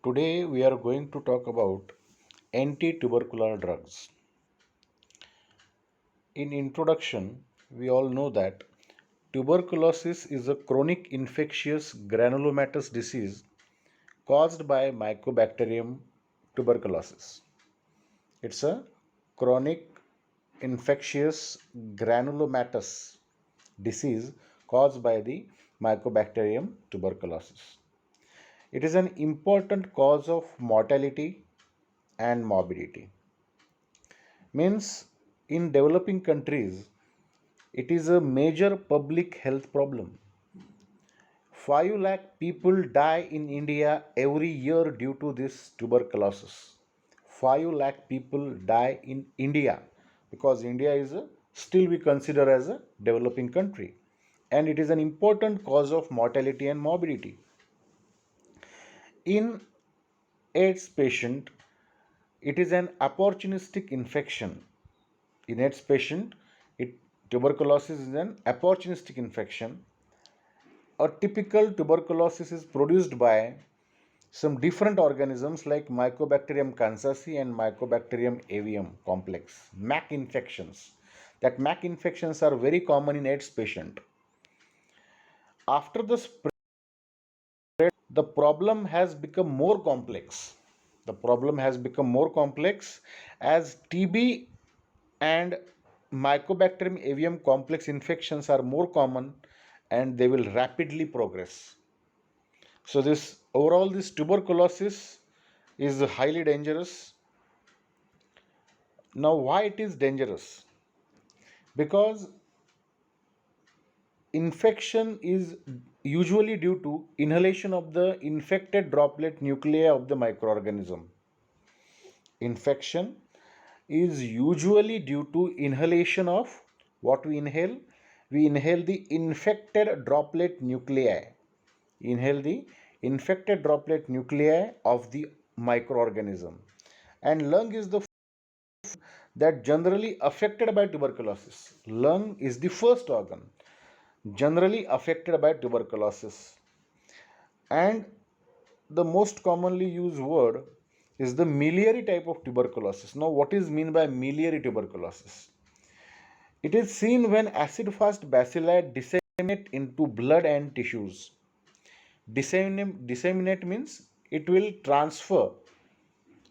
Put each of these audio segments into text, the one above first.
Today we are going to talk about anti-tubercular drugs. In introduction, we all know that tuberculosis is a chronic infectious granulomatous disease caused by Mycobacterium tuberculosis. It's a chronic infectious granulomatous disease caused by the Mycobacterium tuberculosis. It is an important cause of mortality and morbidity. Means in developing countries, it is a major public health problem. 5 lakh people die in India every year due to this tuberculosis. 5 lakh people die in India because India is still we consider as a developing country, and it is an important cause of mortality and morbidity. In AIDS patient, it is an opportunistic infection. In AIDS patient, tuberculosis is an opportunistic infection. A typical tuberculosis is produced by some different organisms like Mycobacterium kansasi and Mycobacterium avium complex, MAC infections. That MAC infections are very common in AIDS patient. After the spread, the problem has become more complex. The problem has become more complex as TB and Mycobacterium avium complex infections are more common and they will rapidly progress. So this tuberculosis is highly dangerous. Now why it is dangerous? Because infection is usually due to inhalation of the infected droplet nuclei of the microorganism. Infection is usually due to inhalation of what we inhale. We inhale the infected droplet nuclei. Inhale the infected droplet nuclei of the microorganism. And lung is the that generally affected by tuberculosis. Lung is the first organ generally affected by tuberculosis. And the most commonly used word is the miliary type of tuberculosis. Now, what is mean by miliary tuberculosis? It is seen when acid-fast bacilli disseminate into blood and tissues. Disseminate means it will transfer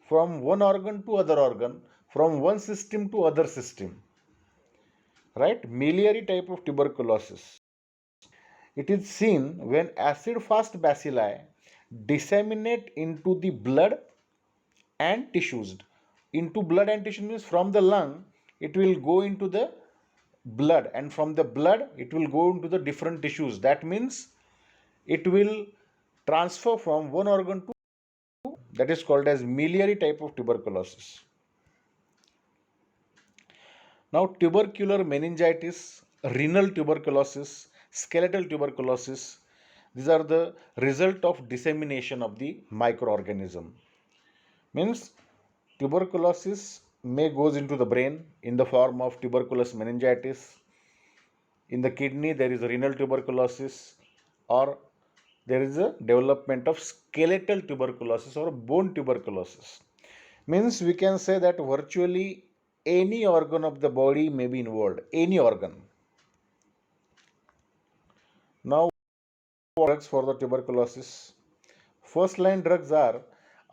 from one organ to other organ, from one system to other system. Right? Miliary type of tuberculosis. It is seen when acid-fast bacilli disseminate into the blood and tissues. Into blood and tissue means from the lung, it will go into the blood, and from the blood, it will go into the different tissues. That means it will transfer from one organ to that is called as miliary type of tuberculosis. Now, tubercular meningitis, renal tuberculosis, skeletal tuberculosis, these are the result of dissemination of the microorganism. Means tuberculosis may goes into the brain in the form of tuberculous meningitis. In the kidney, there is renal tuberculosis, or there is a development of skeletal tuberculosis or bone tuberculosis. Means we can say that virtually any organ of the body may be involved, any organ. Now, drugs for the tuberculosis. First line drugs are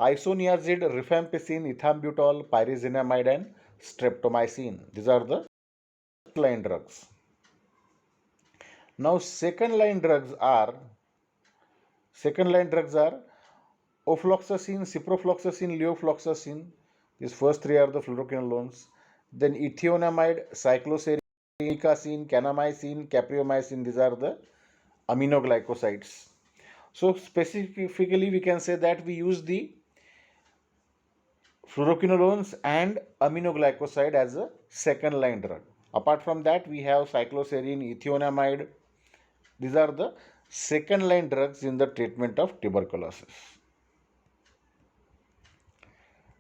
isoniazid, rifampicin, ethambutol, pyrazinamide, and streptomycin. These are the first line drugs. Now, second line drugs are ofloxacin, ciprofloxacin, levofloxacin. These first three are the fluoroquinolones. Then ethionamide, cycloserine, nicacin, kanamycin, capreomycin. These are the aminoglycosides. So specifically, we can say that we use the fluoroquinolones and aminoglycoside as a second line drug. Apart from that, we have cycloserine, ethionamide. These are the second line drugs in the treatment of tuberculosis.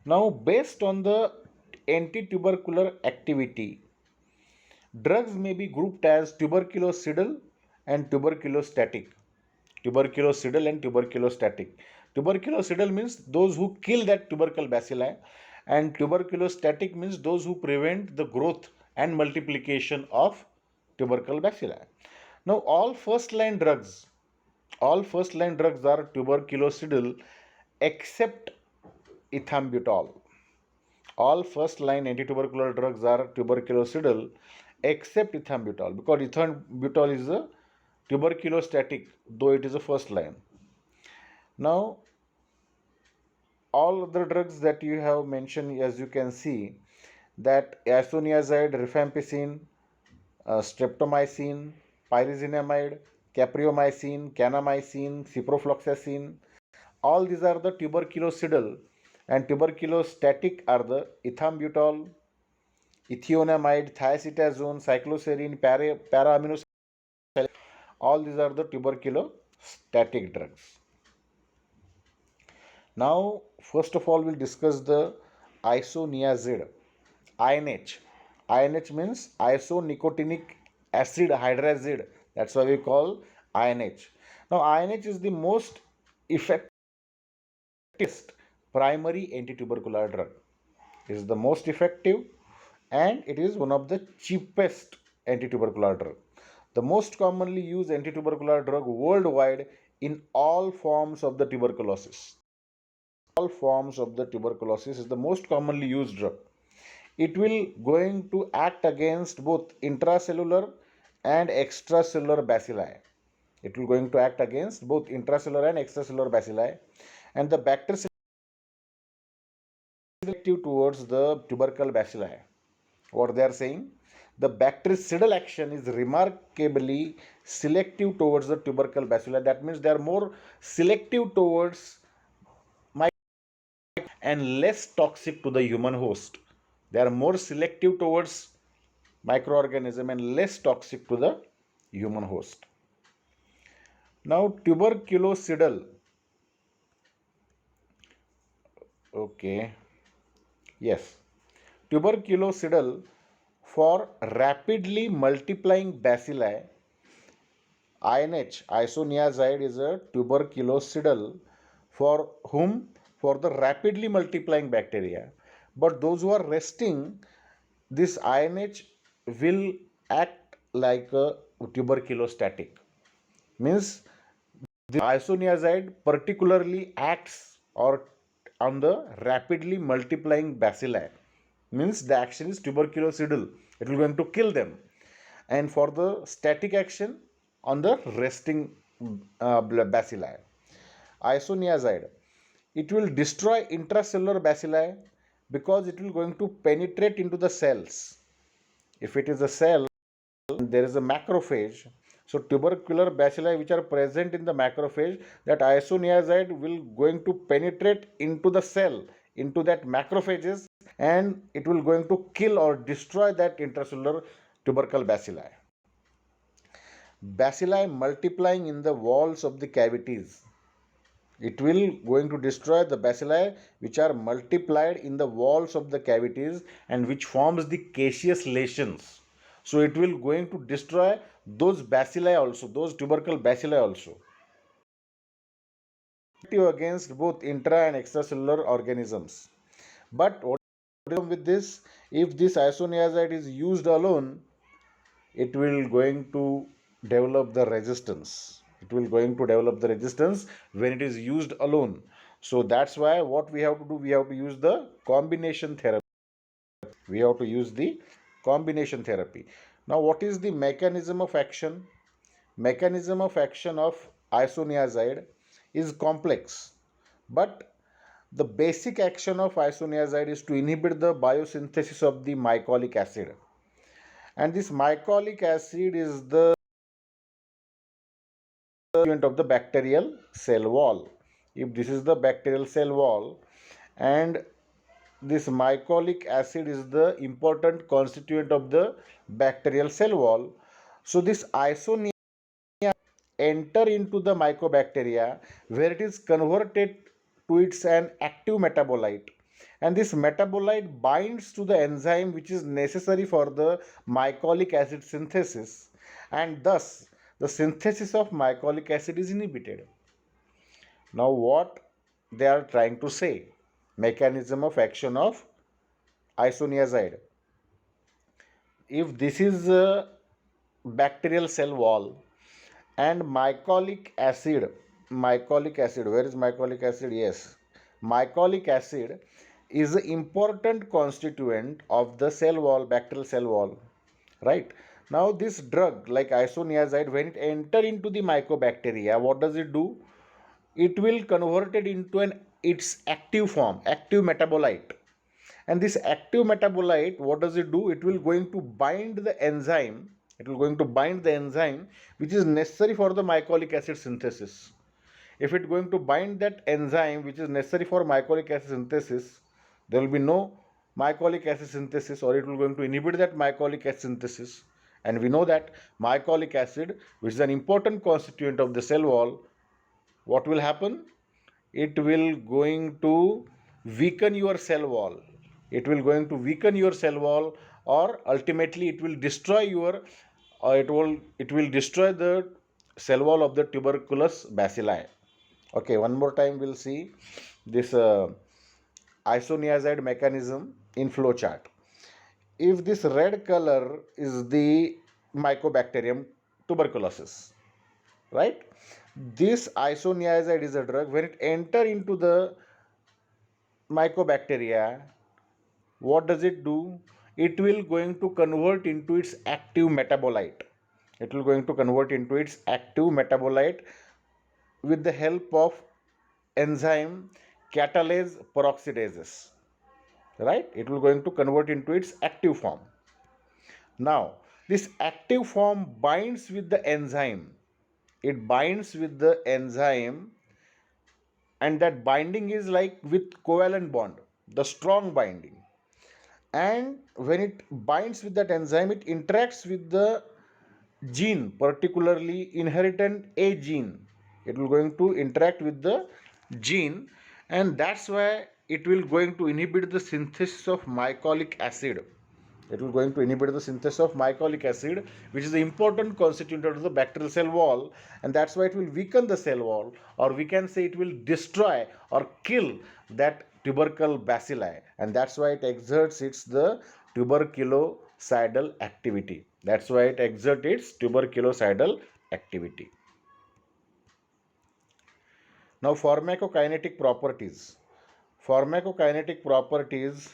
Now, based on the anti-tubercular activity, drugs may be grouped as tuberculocidal and tuberculostatic. Tuberculocidal and tuberculostatic. Tuberculocidal means those who kill that tubercle bacilli, and tuberculostatic means those who prevent the growth and multiplication of tubercle bacilli. Now, all first line drugs are tuberculocidal except ethambutol. All first line anti-tubercular drugs are tuberculocidal except ethambutol, because ethambutol is a tuberculostatic, though it is a first line. Now, all other drugs that you have mentioned, as you can see, that isoniazid, rifampicin, streptomycin, pyrazinamide, capreomycin, kanamycin, ciprofloxacin, all these are the tuberculocidal, and tuberculostatic are the ethambutol, ethionamide, thiacetazone, cycloserine, para-aminosalicylate. All these are the tuberculostatic drugs. Now, first of all, we'll discuss the isoniazid, INH. INH means isonicotinic acid hydrazide. That's why we call INH. Now, INH is the most effective primary anti-tubercular drug. It is the most effective, and it is one of the cheapest anti-tubercular drug. The most commonly used anti-tubercular drug worldwide in all forms of the tuberculosis. All forms of the tuberculosis is the most commonly used drug. It will going to act against both intracellular and extracellular bacilli. It will going to act against both intracellular and extracellular bacilli, and the bacteria selective towards the tubercle bacilli. What they are saying, the bactericidal action is remarkably selective towards the tubercle bacilli. That means they are more selective towards and less toxic to the human host. They are more selective towards microorganism and less toxic to the human host. Now, tuberculocidal. Okay. Yes. Tuberculocidal for rapidly multiplying bacilli. INH, isoniazid, is a tuberculocidal for whom? For the rapidly multiplying bacteria. But those who are resting, this INH will act like a tuberculostatic. Means the isoniazid particularly acts or on the rapidly multiplying bacilli. Means the action is tuberculocidal. It will going to kill them. And for the static action on the resting bacilli. Isoniazid, it will destroy intracellular bacilli because it will going to penetrate into the cells. If it is a cell, there is a macrophage. So tubercular bacilli which are present in the macrophage, that isoniazid will going to penetrate into the cell, into that macrophages, and it will going to kill or destroy that intracellular tubercle bacilli. Bacilli multiplying in the walls of the cavities. It will going to destroy the bacilli which are multiplied in the walls of the cavities and which forms the caseous lesions. So it will going to destroy those bacilli also, those tubercle bacilli also. Against both intra and extracellular organisms. But what with this, if this isoniazid is used alone, it will going to develop the resistance. It will going to develop the resistance when it is used alone. So that's why what we have to do, we have to use the combination therapy. We have to use the combination therapy. Now, what is the mechanism of action? Mechanism of action of isoniazid is complex, but the basic action of isoniazid is to inhibit the biosynthesis of the mycolic acid. And this mycolic acid is the of the bacterial cell wall. If this is the bacterial cell wall, and this mycolic acid is the important constituent of the bacterial cell wall, so this isoniazid enter into the mycobacteria where it is converted to its an active metabolite, and this metabolite binds to the enzyme which is necessary for the mycolic acid synthesis, and thus the synthesis of mycolic acid is inhibited. Now, what they are trying to say. Mechanism of action of isoniazide. If this is a bacterial cell wall and mycolic acid, where is mycolic acid? Yes, mycolic acid is an important constituent of the cell wall, bacterial cell wall, right? Now this drug like isoniazide, when it enter into the mycobacteria, what does it do? It will convert it into an its active form, active metabolite. And this active metabolite, what does it do? It will going to bind the enzyme. It will going to bind the enzyme which is necessary for the mycolic acid synthesis. If it going to bind that enzyme which is necessary for mycolic acid synthesis, there will be no mycolic acid synthesis, or it will going to inhibit that mycolic acid synthesis. And we know that mycolic acid, which is an important constituent of the cell wall, what will happen? It will going to weaken your cell wall. It will going to weaken your cell wall, or ultimately it will destroy your it will destroy the cell wall of the tuberculous bacilli. Okay, one more time we'll see this isoniazide mechanism in flow chart. If this red color is the mycobacterium tuberculosis, right? This isoniazide is a drug. When it enter into the mycobacteria, what does it do? It will going to convert into its active metabolite. It will going to convert into its active metabolite with the help of enzyme catalase peroxidases, right? It will going to convert into its active form. Now this active form binds with the enzyme. It binds with the enzyme, and that binding is like with covalent bond, the strong binding. And when it binds with that enzyme, it interacts with the gene, particularly inheritant A gene. It will going to interact with the gene, and that's why it will going to inhibit the synthesis of mycolic acid. It will going to inhibit the synthesis of mycolic acid, which is the important constituent of the bacterial cell wall, and that's why it will weaken the cell wall, or we can say it will destroy or kill that tubercle bacilli, and that's why it exerts its the tuberculocidal activity. That's why it exerts its tuberculocidal activity. Now pharmacokinetic properties. Pharmacokinetic properties.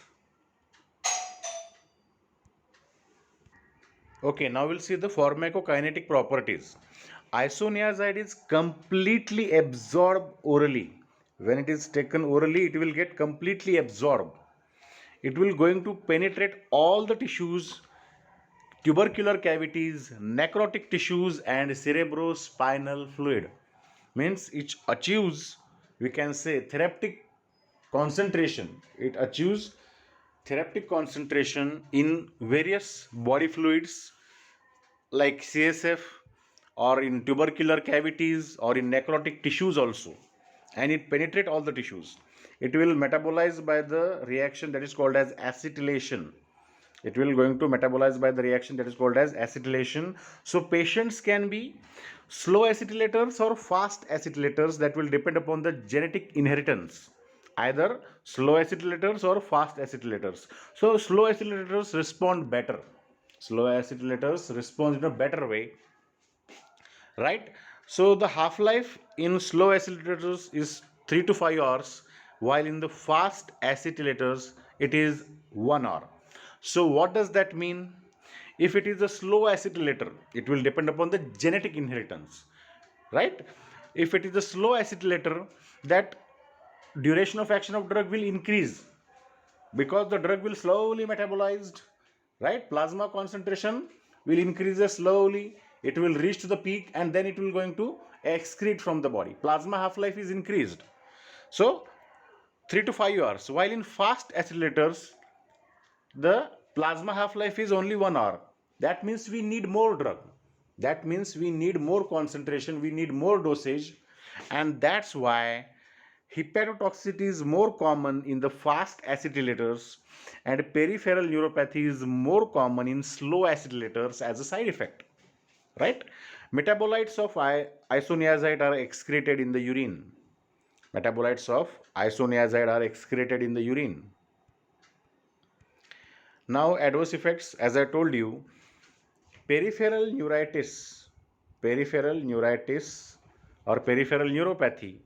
Okay, now we'll see the pharmacokinetic properties. Isoniazide is completely absorbed orally. When it is taken orally, it will get completely absorbed. It will going to penetrate all the tissues, tubercular cavities, necrotic tissues, and cerebrospinal fluid. Means it achieves, we can say, therapeutic concentration. It achieves therapeutic concentration in various body fluids like CSF, or in tubercular cavities, or in necrotic tissues also. And it penetrate all the tissues. It will metabolize by the reaction that is called as acetylation. It will going to metabolize by the reaction that is called as acetylation. So patients can be slow acetylators or fast acetylators. That will depend upon the genetic inheritance, either slow acetylators or fast acetylators. So slow acetylators respond better. Slow acetylators respond in a better way, right? So the half life in slow acetylators is 3 to 5 hours, while in the fast acetylators it is 1 hour. So what does that mean? If it is a slow acetylator, it will depend upon the genetic inheritance, right? If it is a slow acetylator, that duration of action of drug will increase, because the drug will slowly metabolized, right? Plasma concentration will increase slowly. It will reach to the peak, and then it will going to excrete from the body. Plasma half life is increased, so 3 to 5 hours, while in fast accelerators the plasma half life is only 1 hour. That means we need more drug. That means we need more concentration, we need more dosage, and that's why hepatotoxicity is more common in the fast acetylators, and peripheral neuropathy is more common in slow acetylators as a side effect, right? Metabolites of isoniazide are excreted in the urine. Metabolites of isoniazid are excreted in the urine. Now, adverse effects, as I told you, peripheral neuritis, peripheral neuritis or peripheral neuropathy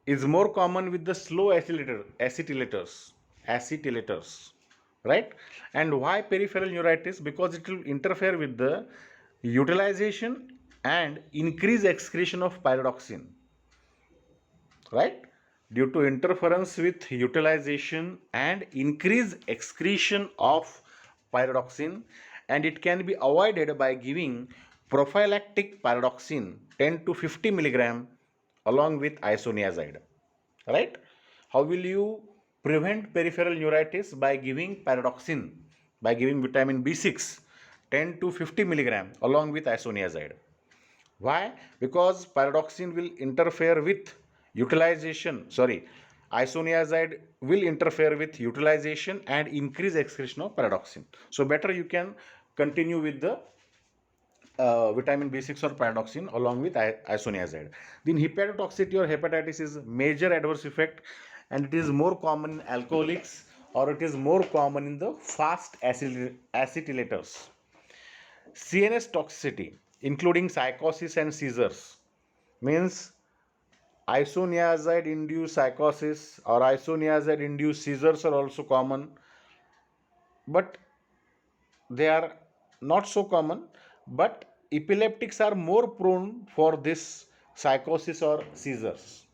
is more common with the slow acetylators, right? And why peripheral neuritis? Because it will interfere with the utilization and increase excretion of pyridoxine, right? Due to interference with utilization and increase excretion of pyridoxine, and it can be avoided by giving prophylactic pyridoxine 10 to 50 milligram along with isoniazid, right? How will you prevent peripheral neuritis? By giving pyridoxine, by giving vitamin B6 10 to 50 milligram along with isoniazid. Why? Because pyridoxine will interfere with isoniazid will interfere with utilization and increase excretion of pyridoxine. So better you can continue with the vitamin B6 or pyridoxine along with isoniazid. Then hepatotoxicity or hepatitis is major adverse effect, and it is more common in alcoholics, or it is more common in the fast acetylators. CNS toxicity, including psychosis and seizures, means isoniazid induced psychosis or isoniazid induced seizures are also common, but they are not so common. But epileptics are more prone for this psychosis or seizures.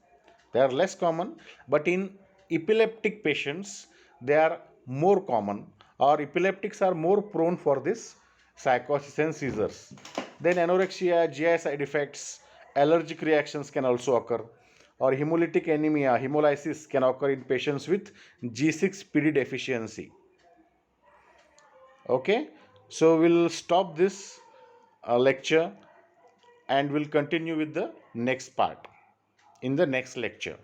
They are less common, but in epileptic patients, they are more common, or epileptics are more prone for this psychosis and seizures. Then anorexia, GI side effects, allergic reactions can also occur, or hemolytic anemia, hemolysis can occur in patients with G6PD deficiency. Okay, so we'll stop this lecture and we'll continue with the next part in the next lecture.